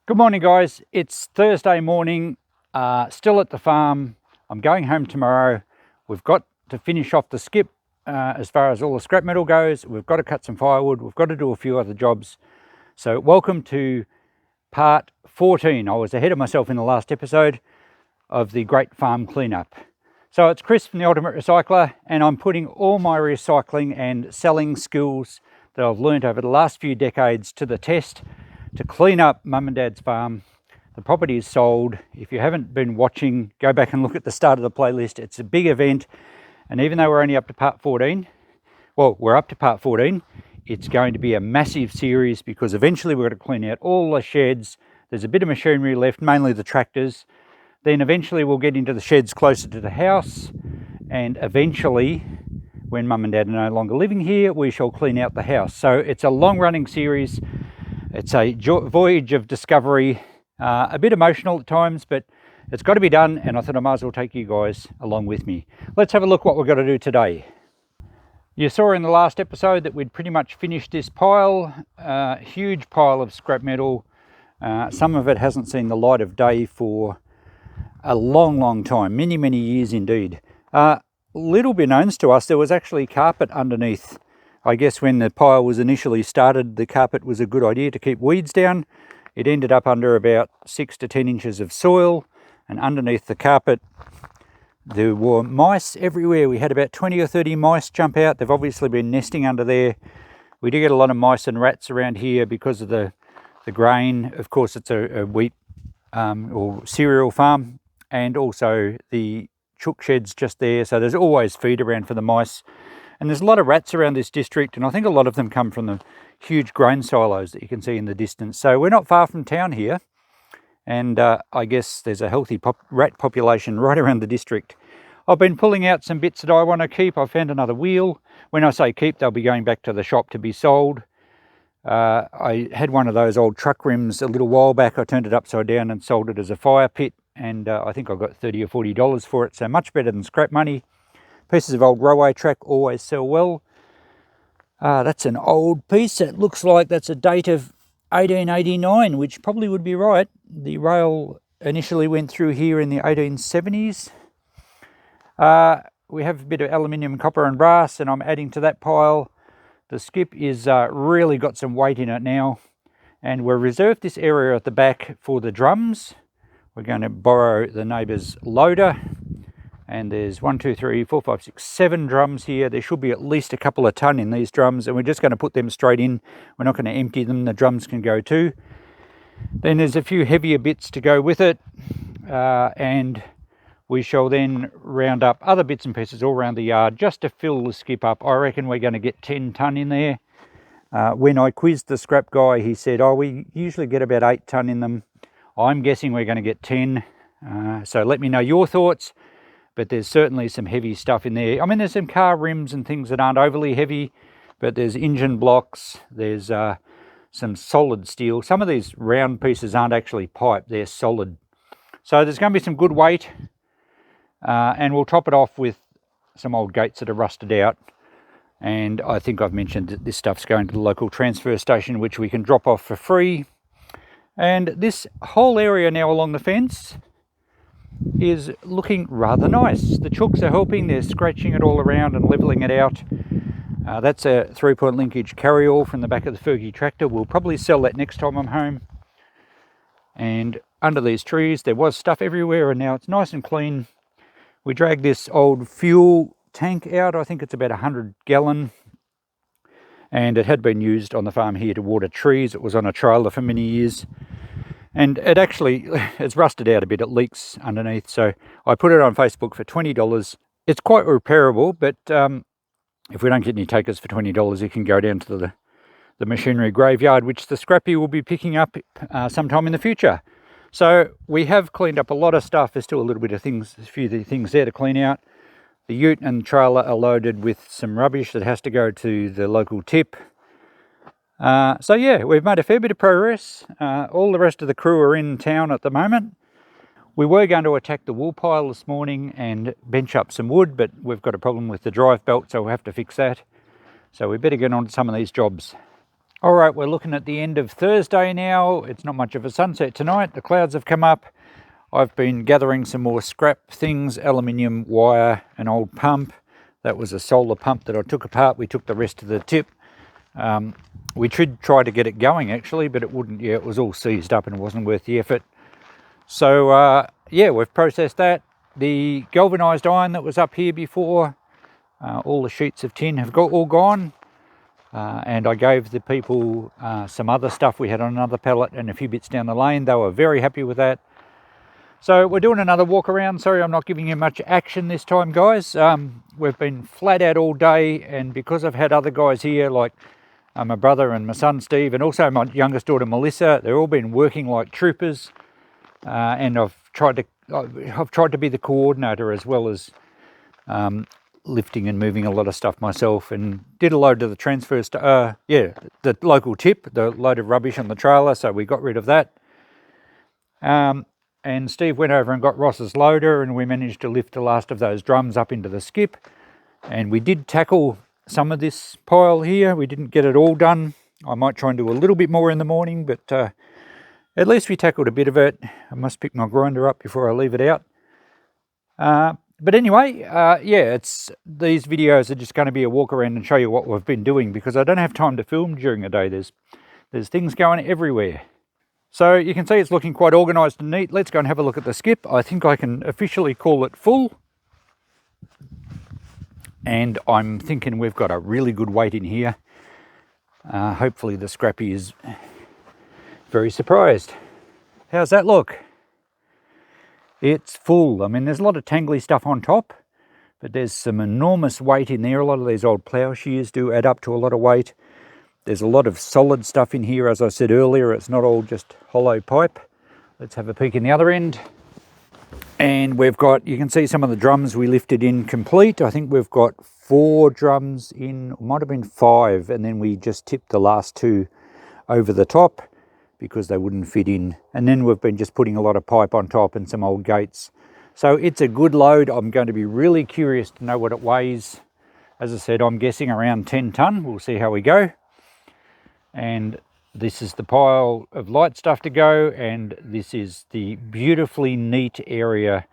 Good morning, guys. It's Thursday morning, still at the farm. I'm going home tomorrow. We've got to finish off the skip as far as all the scrap metal goes. We've got to cut some firewood. We've got to do a few other jobs. So welcome to part 14. I was ahead of myself in the last episode of the Great Farm Cleanup. So it's Chris from the Ultimate Recycler, and I'm putting all my recycling and selling skills that I've learned over the last few decades to the test to clean up Mum and Dad's farm. The property is sold. If you haven't been watching, go back and look at the start of the playlist. It's a big event, and even though we're only up to part 14, well, we're up to part 14, it's going to be a massive series because eventually we're going to clean out all the sheds. There's a bit of machinery left, mainly the tractors. Then eventually we'll get into the sheds closer to the house, and eventually, when Mum and Dad are no longer living here, we shall clean out the house. So it's a long-running series. It's a voyage of discovery, a bit emotional at times, but it's got to be done, and I thought I might as well take you guys along with me. Let's have a look what we've got to do today. You saw in the last episode that we'd pretty much finished this pile, huge pile of scrap metal. Some of it hasn't seen the light of day for a long time, many years indeed. Little beknowns to us, there was actually carpet underneath. I guess when the pile was initially started, the carpet was a good idea to keep weeds down. It ended up under about 6 to 10 inches of soil, and underneath the carpet there were mice everywhere. We had about 20 or 30 mice jump out. They've obviously been nesting under there. We do get a lot of mice and rats around here because of the grain. Of course, it's a wheat or cereal farm, and also the chook sheds just there, so there's always feed around for the mice. And there's a lot of rats around this district, and I think a lot of them come from the huge grain silos that you can see in the distance. So we're not far from town here, and I guess there's a healthy rat population right around the district. I've been pulling out some bits that I want to keep. I found another wheel. When I say keep, they'll be going back to the shop to be sold. I had one of those old truck rims a little while back. I turned it upside down and sold it as a fire pit, and I think I got $30 or $40 for it, so much better than scrap money. Pieces of old railway track always sell well. That's an old piece. It looks like that's a date of 1889, which probably would be right. The rail initially went through here in the 1870s. We have a bit of aluminium, copper and brass, and I'm adding to that pile. The skip is really got some weight in it now, and we've reserved this area at the back for the drums. We're going to borrow the neighbour's loader. And there's 1, 2, 3, 4, 5, 6, 7 drums here. There should be at least a couple of ton in these drums, and we're just going to put them straight in. We're not going to empty them. The drums can go too. Then there's a few heavier bits to go with it, and we shall then round up other bits and pieces all around the yard just to fill the skip up. I reckon we're going to get 10 ton in there. When I quizzed the scrap guy, he said, we usually get about 8 ton in them. I'm guessing we're going to get 10. So let me know your thoughts. But there's certainly some heavy stuff in there. I mean, there's some car rims and things that aren't overly heavy, but there's engine blocks, there's some solid steel. Some of these round pieces aren't actually pipe, they're solid. So there's going to be some good weight, and we'll top it off with some old gates that are rusted out. And I think I've mentioned that this stuff's going to the local transfer station, which we can drop off for free. And this whole area now along the fence is looking rather nice. The chooks are helping. They're scratching it all around and levelling it out. That's a 3-point linkage carry-all from the back of the Fergie tractor. We'll probably sell that next time I'm home. And under these trees there was stuff everywhere, and now it's nice and clean. We dragged this old fuel tank out. I think it's about 100 gallon, and it had been used on the farm here to water trees. It was on a trailer for many years. And it's rusted out a bit, it leaks underneath, so I put it on Facebook for $20. It's quite repairable, but if we don't get any takers for $20, you can go down to the machinery graveyard, which the scrappy will be picking up sometime in the future. So we have cleaned up a lot of stuff. There's still a few things there to clean out. The ute and trailer are loaded with some rubbish that has to go to the local tip. So yeah, we've made a fair bit of progress. All the rest of the crew are in town at the moment. We were going to attack the wool pile this morning and bench up some wood, but we've got a problem with the drive belt, so we'll have to fix that. So we better get on to some of these jobs. All right, we're looking at the end of Thursday now. It's not much of a sunset tonight. The clouds have come up. I've been gathering some more scrap things, aluminium wire, an old pump. That was a solar pump that I took apart. We took the rest of the tip. We did try to get it going actually, but it wouldn't. Yeah, it was all seized up and it wasn't worth the effort. So yeah, we've processed that. The galvanized iron that was up here before, all the sheets of tin have all gone. And I gave the people some other stuff we had on another pallet and a few bits down the lane. They were very happy with that. So we're doing another walk around. Sorry I'm not giving you much action this time, guys. We've been flat out all day, and because I've had other guys here like my brother and my son Steve, and also my youngest daughter Melissa, they've all been working like troopers, and I've tried to be the coordinator as well as lifting and moving a lot of stuff myself, and did a load of the transfers to the local tip, the load of rubbish on the trailer, so we got rid of that. And Steve went over and got Ross's loader, and we managed to lift the last of those drums up into the skip. And we did tackle some of this pile here. We didn't get it all done. I might try and do a little bit more in the morning, but at least we tackled a bit of it. I must pick my grinder up before I leave it out. But anyway, yeah, these videos are just going to be a walk around and show you what we've been doing, because I don't have time to film during the day. There's things going everywhere. So you can see it's looking quite organised and neat. Let's go and have a look at the skip. I think I can officially call it full. And I'm thinking we've got a really good weight in here. Hopefully the scrappy is very surprised. How's that look? It's full. I mean, there's a lot of tangly stuff on top, but there's some enormous weight in there. A lot of these old plough shears do add up to a lot of weight. There's a lot of solid stuff in here. As I said earlier, it's not all just hollow pipe. Let's have a peek in the other end. And we've got, you can see some of the drums we lifted in complete. I think we've got 4 drums in, might have been 5, and then we just tipped the last 2 over the top because they wouldn't fit in. And then we've been just putting a lot of pipe on top and some old gates. So it's a good load. I'm going to be really curious to know what it weighs. As I said, I'm guessing around 10 tonne. We'll see how we go. And this is the pile of light stuff to go, and this is the beautifully neat area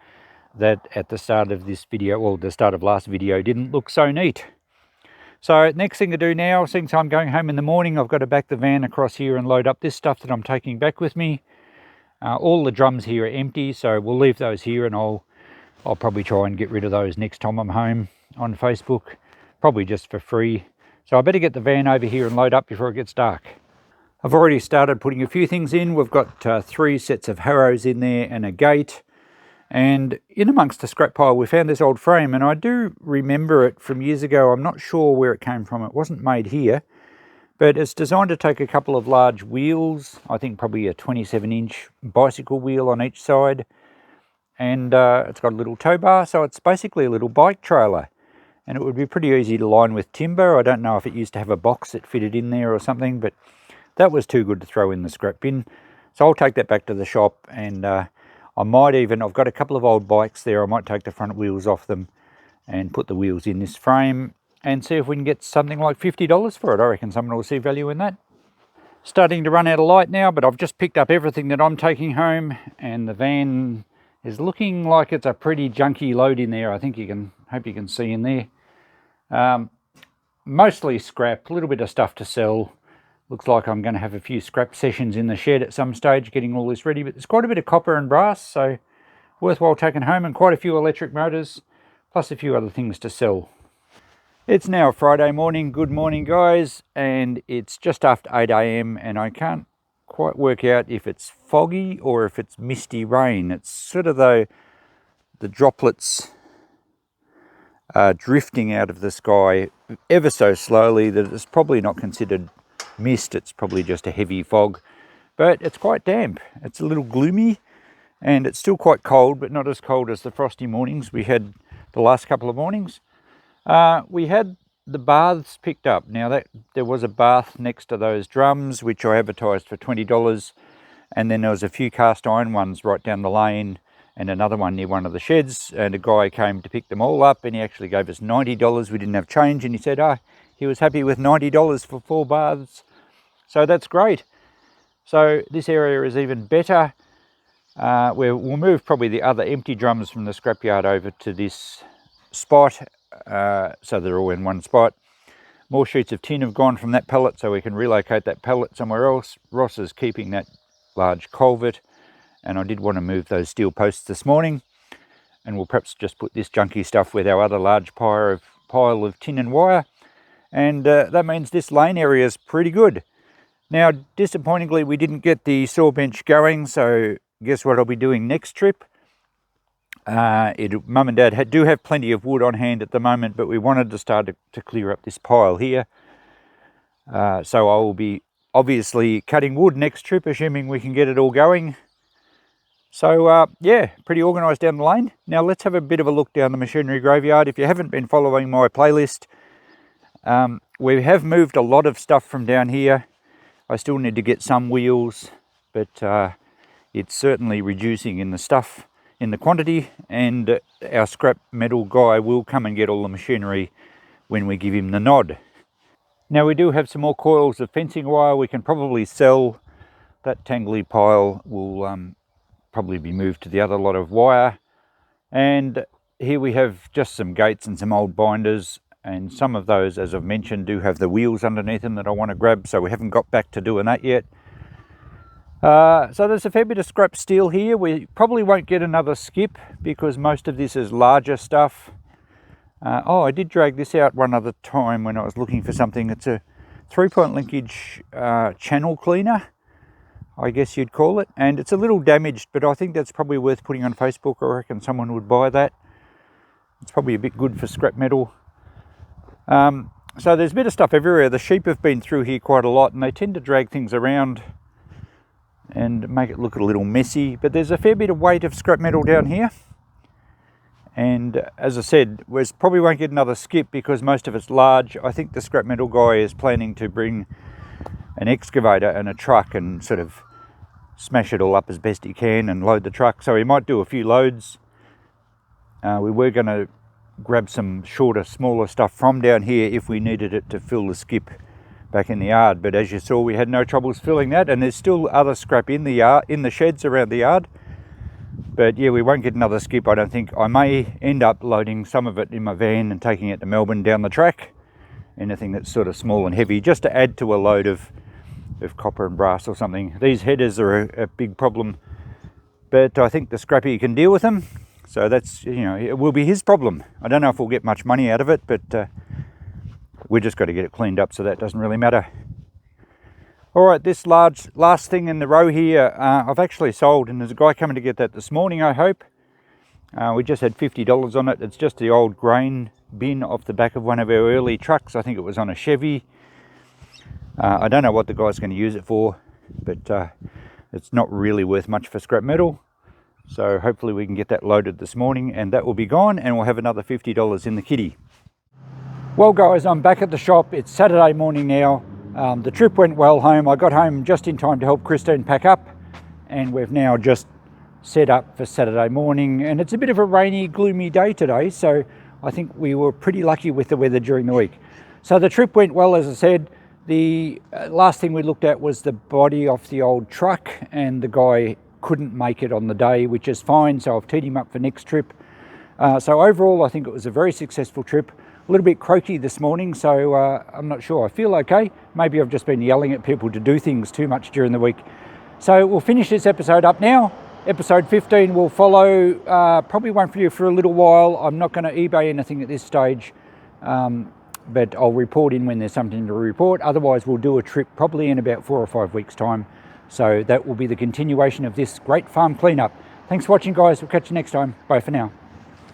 that at the start of this video, well, the start of last video, didn't look so neat. So next thing to do now, since I'm going home in the morning, I've got to back the van across here and load up this stuff that I'm taking back with me. All the drums here are empty, so we'll leave those here, and I'll probably try and get rid of those next time I'm home on Facebook, probably just for free. So I better get the van over here and load up before it gets dark. I've already started putting a few things in. We've got 3 sets of harrows in there and a gate. And in amongst the scrap pile, we found this old frame, and I do remember it from years ago. I'm not sure where it came from. It wasn't made here, but it's designed to take a couple of large wheels. I think probably a 27-inch bicycle wheel on each side. And it's got a little tow bar, so it's basically a little bike trailer. And it would be pretty easy to line with timber. I don't know if it used to have a box that fitted in there or something, but that was too good to throw in the scrap bin. So I'll take that back to the shop, and I might even, I've got a couple of old bikes there, I might take the front wheels off them and put the wheels in this frame and see if we can get something like $50 for it. I reckon someone will see value in that. Starting to run out of light now, but I've just picked up everything that I'm taking home, and the van is looking like it's a pretty junky load in there. I think hope you can see in there. Mostly scrap, a little bit of stuff to sell. Looks like I'm going to have a few scrap sessions in the shed at some stage getting all this ready, but there's quite a bit of copper and brass, so worthwhile taking home, and quite a few electric motors, plus a few other things to sell. It's now Friday morning. Good morning, guys, and it's just after 8 AM, and I can't quite work out if it's foggy or if it's misty rain. It's sort of though the droplets are drifting out of the sky ever so slowly that it's probably not considered mist. It's probably just a heavy fog, but it's quite damp. It's a little gloomy, and it's still quite cold, but not as cold as the frosty mornings we had the last couple of mornings. We had the baths picked up. Now there was a bath next to those drums which I advertised for $20, and then there was a few cast iron ones right down the lane and another one near one of the sheds, and a guy came to pick them all up, and he actually gave us $90. We didn't have change, and he said he was happy with $90 for 4 baths. So that's great. So this area is even better. We'll move probably the other empty drums from the scrapyard over to this spot, so they're all in one spot. More sheets of tin have gone from that pallet, so we can relocate that pallet somewhere else. Ross is keeping that large culvert, and I did want to move those steel posts this morning, and we'll perhaps just put this junky stuff with our other large pile of tin and wire, and that means this lane area is pretty good. Now, disappointingly, we didn't get the saw bench going, so guess what I'll be doing next trip? Mum and Dad do have plenty of wood on hand at the moment, but we wanted to start to clear up this pile here. So I will be obviously cutting wood next trip, assuming we can get it all going. So yeah, pretty organised down the lane. Now let's have a bit of a look down the machinery graveyard. If you haven't been following my playlist, we have moved a lot of stuff from down here. I still need to get some wheels, but it's certainly reducing in the stuff, in the quantity, and our scrap metal guy will come and get all the machinery when we give him the nod. Now we do have some more coils of fencing wire we can probably sell. That tangly pile will probably be moved to the other lot of wire. And here we have just some gates and some old binders, and some of those, as I've mentioned, do have the wheels underneath them that I want to grab, so we haven't got back to doing that yet. So there's a fair bit of scrap steel here. We probably won't get another skip because most of this is larger stuff. Oh, I did drag this out one other time when I was looking for something. It's a 3-point linkage channel cleaner, I guess you'd call it. And it's a little damaged, but I think that's probably worth putting on Facebook. I reckon someone would buy that. It's probably a bit good for scrap metal. So there's a bit of stuff everywhere. The sheep have been through here quite a lot, and they tend to drag things around and make it look a little messy. But there's a fair bit of weight of scrap metal down here. And as I said, we probably won't get another skip because most of it's large. I think the scrap metal guy is planning to bring an excavator and a truck and sort of smash it all up as best he can and load the truck. So he might do a few loads. We were going to grab some shorter, smaller stuff from down here if we needed it to fill the skip back in the yard. But as you saw, we had no troubles filling that, and there's still other scrap in the yard, in the sheds around the yard. But yeah, we won't get another skip, I don't think. I may end up loading some of it in my van and taking it to Melbourne down the track. Anything that's sort of small and heavy, just to add to a load of copper and brass or something. These headers are a big problem, but I think the scrappy can deal with them. So that's, you know, it will be his problem. I don't know if we'll get much money out of it, but we just got to get it cleaned up, so that doesn't really matter. All right, this last thing in the row here, I've actually sold, and there's a guy coming to get that this morning, I hope. We just had $50 on it. It's just the old grain bin off the back of one of our early trucks. I think it was on a Chevy. I don't know what the guy's going to use it for, but it's not really worth much for scrap metal. So hopefully we can get that loaded this morning, and that will be gone, and we'll have another $50 in the kitty. Well guys, I'm back at the shop. It's Saturday morning now. The trip went well home. I got home just in time to help Christine pack up, and we've now just set up for Saturday morning. And it's a bit of a rainy, gloomy day today, so I think we were pretty lucky with the weather during the week. So the trip went well, as I said. The last thing we looked at was the body off the old truck, and the guy couldn't make it on the day, which is fine, so I've teed him up for next trip. So overall, I think it was a very successful trip. A little bit croaky this morning, so I'm not sure. I feel okay. Maybe I've just been yelling at people to do things too much during the week. So we'll finish this episode up now. Episode 15 will follow. Probably won't be for a little while. I'm not going to eBay anything at this stage, but I'll report in when there's something to report. Otherwise, we'll do a trip probably in about 4 or 5 weeks' time. So that will be the continuation of this great farm cleanup. Thanks for watching, guys. We'll catch you next time. Bye for now.